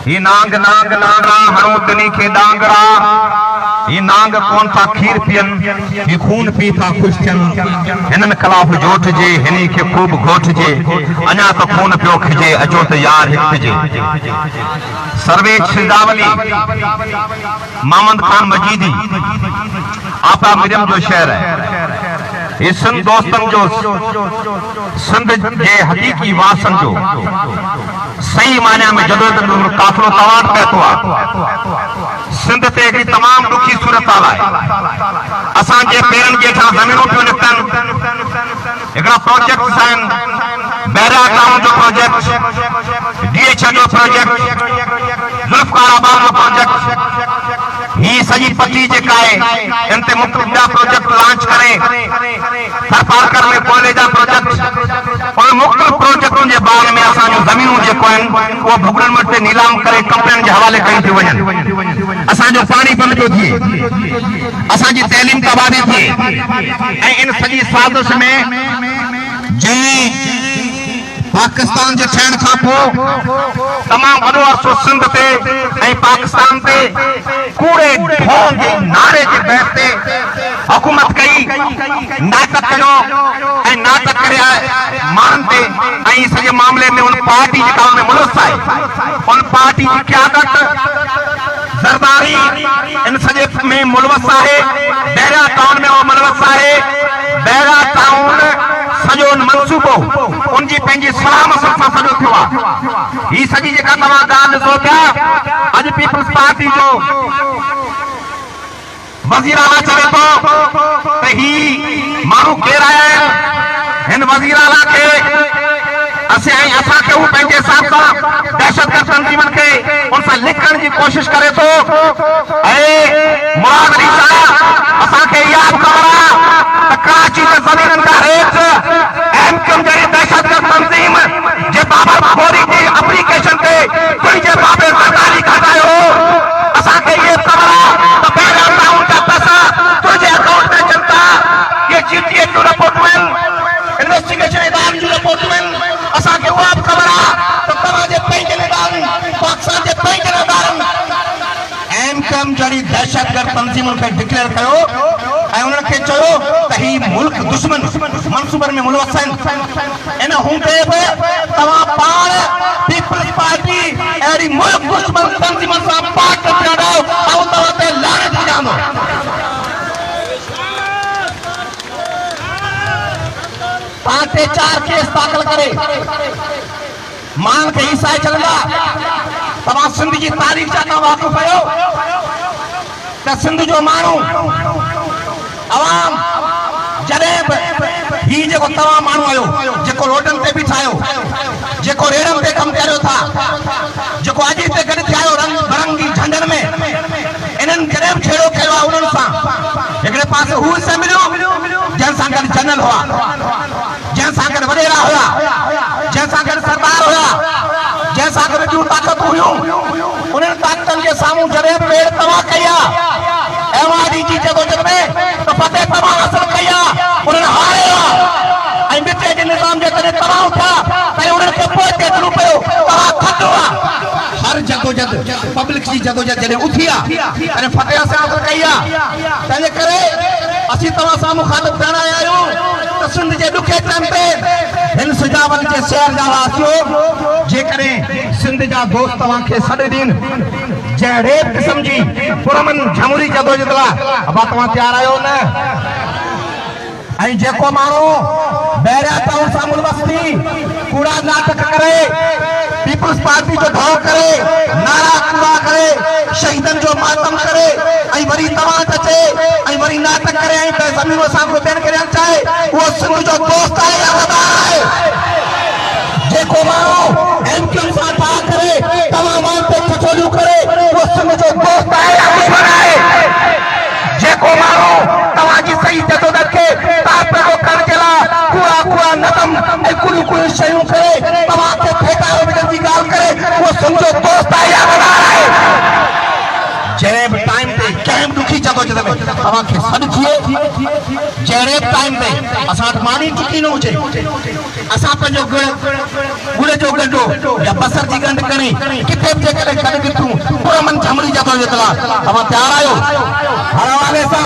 ये नांग नांग नांगरा हणो तनी के डांगरा ये नांग कौन था खीर पियन ये खून पी था खुश थियन हिनन खिलाफ जोठ जे हिनी के खूब घोठ जे अञा तो खून पियो खिजे अचो तो यार हिक जे सर्वे सिंधावली मामद खान मजीदी आपा मिरम जो शहर है ये सिंध दोस्तन जो सिंध जे हकीकी वासन जो सही माने में जदो काफिलो तवाट पहुतो आ सिंध ते एक तमाम दुखी सूरत हाल है असा जे पेरन जे ठा जमीनों पे निकतन एकड़ा प्रोजेक्ट आइन बैरा गांव जो प्रोजेक्ट डीएच जो प्रोजेक्ट जुल्फकार आबाद जो प्रोजेक्ट ही सजी पट्टी जेका है इनते मुख्तलिफ प्रोजेक्ट लॉन्च करे सरकार में कोयले जा प्रोजेक्ट और मुख्तलिफ प्रोजेक्टों के बारे में असा जो जमीनों जे कोइन वो भुगड़न मट ते नीलाम करे कंपनियन के हवाले कई थी वजन असा जो पानी बंद तो थिए असा जी तैलीम तबादी थी इन सजी साजिश में जे पाकिस्तान जे ठहण खां पोइ तमाम वॾो अरसो सिंध ते ऐं पाकिस्तान ते कूड़े ढोंग जे नारे जे बैत ते हुकूमत कई नाटक कयो ऐं नाटक करिया माण्हुनि ते ऐं सॼे मामले में उन पार्टी जेका उन में मुलस आहे उन पार्टी जी क़यादत ज़रदारी इन सॼे में मुलवस आहे बैरा टाउन में उहो मुलवस आहे बैरा टाउन सॼो मनसूबो उनजी पंहिंजी सलाह मसल सां सॼो थियो आहे ही सॼी जेका तव्हां ॻाल्हि ॾिसो पिया अॼु पीपल्स पार्टी जो वज़ीर आला चवे थो त ही माण्हू केरु आया आहिनि हिन वज़ीर आला खे असांखे हू पंहिंजे हिसाब सां दहशतगर्द तंज़ीमनि खे उन सां लिखण जी कोशिश करे थो ऐं मुराद अली साहब असांखे इहा ख़बर आहे त कराची जे ज़मीननि खां हेठि एमक्यूएम जहिड़ी दहशतगर्द तंज़ीम जे बाबत खोरी जी एप्लीकेशन ते तुंहिंजे बाबे ज़रदारी घटायो असांखे इहे ख़बर आहे त पहिरियां टाउन जा पैसा तुंहिंजे अकाउंट में अचनि था इहे जीटीए जूं रिपोर्टूं आहिनि इन्वेस्टिगेशन इदारनि जूं रिपोर्टूं आहिनि असांखे उहा बि ख़बर आहे त तव्हांजे पंहिंजे इदारनि पाकिस्तान जे पंहिंजे इदारनि एमक्यूएम जहिड़ी दहशतगर्द तंज़ीमुनि खे डिक्लेयर कयो ऐं उन्हनि खे चयो त ही मुल्क दुश्मन मनसूबनि में मुलवस आहिनि इन हूंदे बि तव्हां पाण पीपल्स पार्टी अहिड़ी मुल्क दुश्मन तंज़ीमुनि सां पाट पिया ॾियो ऐं तव्हां ते लानत विझांदो तव्हां ते 4 केस दाख़िल करे माण्हुनि खे ईसाए छॾंदा तव्हां सिंध जी तारीख़ जा तव्हां वाक़ुफ़ आहियो त सिंध जो माण्हू अवाम जॾहिं बि ही जेको तव्हां माण्हू आहियो जेको रोडनि ते बीठा आहियो जेको रेड़नि ते कमु करियो था जेको अॼु हिते गॾु थिया आहियो रंग बरंगी झंडनि में इन्हनि जॾहिं बि छेड़ो कयो आहे उन्हनि सां हिकिड़े पासे हू से मिलियो जंहिंसां गॾु जनरल हुआ जंहिंसां गॾु वॾेरा हुआ जंहिंसां गॾु सरदार हुआ जंहिंसां गॾु ॿियूं ताक़तूं हुयूं उन्हनि ताक़तनि जे साम्हूं जॾहिं बि वेड़ तव्हां कई आहे एमआरडी जी जदोजहद में तो फतेह तव्हां हासिल कई आहे उन्हनि हारियो आहे ऐं मिटे जे निज़ाम जे करे तव्हां उठा ऐं उन्हनि खे पोइ केतिरो पियो तव्हां खटो आहे हर जदोजहद पब्लिक जी जदोजहद जॾहिं उथी आहे ऐं फतेह असां हासिल कई आहे तंहिंजे करे असीं तव्हां सां मुखातिब थियण आया आहियूं त सिंध जे ॾुखे टाइम ते हिन सिजावल जे शहर जा वासियो जेकॾहिं सिंध जा दोस्त तव्हांखे सॾु ॾींहनि जहिड़े क़िस्म जी पुरमन झमुरी जदोजहद लाइ अबा तव्हां तयार आहियो न ऐं जेको माण्हू बैरिया टाउन सां मुलवस थी कूड़ा नाटक करे पीपल्स पार्टी जो ढोंग करे नारा कूड़ा करे शहीदनि जो मातम करे ऐं वरी तव्हां अचे ऐं वरी नाटक करे ऐं ज़मीन असांखे ॿियनि खे ॾियणु चाहे उहो सिंध जो दोस्त आहे या वॾा आहे जेको माण्हू एमक्यूएम सां ठा करे तव्हां मां ते छछोलियूं करे उहो सिंध जो दोस्त आहे या दुश्मन आहे जेको माण्हू तव्हांजी सही जदोजहद खे ताक़तो करण जे लाइ कूड़ा कूड़ा नदम ऐं कुड़ियूं कुड़ियूं शयूं करे तव्हांखे फेटायो विझण जी ॻाल्हि करे उहो सिंध जो दोस्त आहे या वॾा आहे जंहिं बि टाइम ते कंहिं बि ॾुखी जदोजहद में तव्हांखे सॾु थिए जहिड़े टाइम ते असां वटि मानी टुकी न हुजे असां पंहिंजो गुड़ जो गंढो या बसर जी गंढ खणी किथे बि जेकॾहिं गॾु किथूं पुरमन झमड़ी जदोजहद लाइ तव्हां तयारु आहियो हर हवाले सां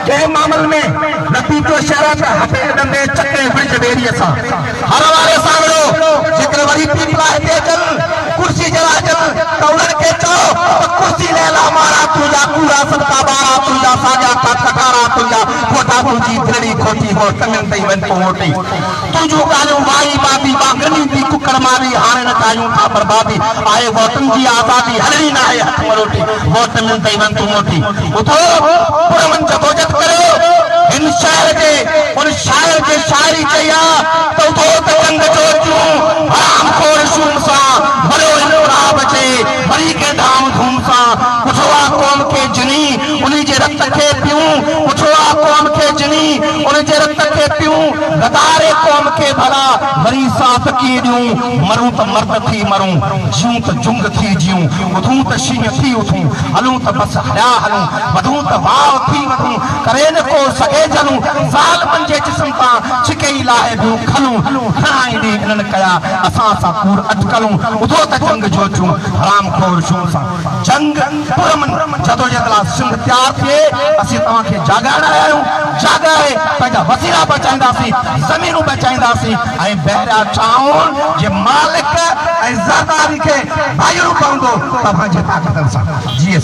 कंहिं मामल में नतीजो शहर हथे ॾंदे चके ब्रिज बेरीअ सां हर हवाले सां जेकर वरी पीपला हिते अचनि कुर्सी जरा अचनि त उन्हनि खे चओ त कुर्सी लेला मारा तुंहिंजा कूड़ा सदका बारा तुंहिंजा साॼा कटारा तुंहिंजा फोटा तुंहिंजी दिलड़ी खोटी हो टंगनि ताईं वञ तूं मोटी तुंहिंजूं ॻाल्हियूं वाई बादी वांगनी थी कुकड़ मारी हाणे न चाहियूं था बर्बादी आहे वोटनि जी आज़ादी हलणी न आहे हथ मरोटी वोटनि ताईं वञ तूं मोटी ॿुधो पुरमन जदोजहद करियो हिन शहर जे उन शाइर जे शाइरी चई आहे त ॿुधो त जंग जो अचूं हराम खोर शूम सां भलो इनकलाब अचे वरी के धाम धूम सां ॿुधो आहे क़ौम खे जिनी उन जे रत खे पियूं ॿुधो आहे क़ौम खे जिनी उन जे रत खे पियूं गदारे क़ौम खे भला वरी साथ कीअं ॾियूं मरूं त मर्द थी मरूं जियूं त जुंग थी जियूं उथूं त शींहं थी उथूं हलूं त बसि हलिया हलूं वधूं त वाव थी वधूं करे न को सघे जलूं ज़ालिमनि जे जिस्म तां छिके ई लाहे ॿियूं खलूं घणा ई ॾींहं इन्हनि कया असां सां कूड़ अटकलूं ॿुधो त जंग जो अचूं हराम खोर शूम सां जंग पुरमन जदोजहद लाइ सिंध तयारु थिए असीं तव्हांखे जाॻाइण आया आहियूं जाॻाए पंहिंजा वसीला बचाईंदासीं ज़मीनूं बचाईंदासीं ऐं ॿाहिरियां चाउन जे मालिक ऐं ज़रदारी खे भाइरू पवंदो तव्हांजे ताक़तनि सां जी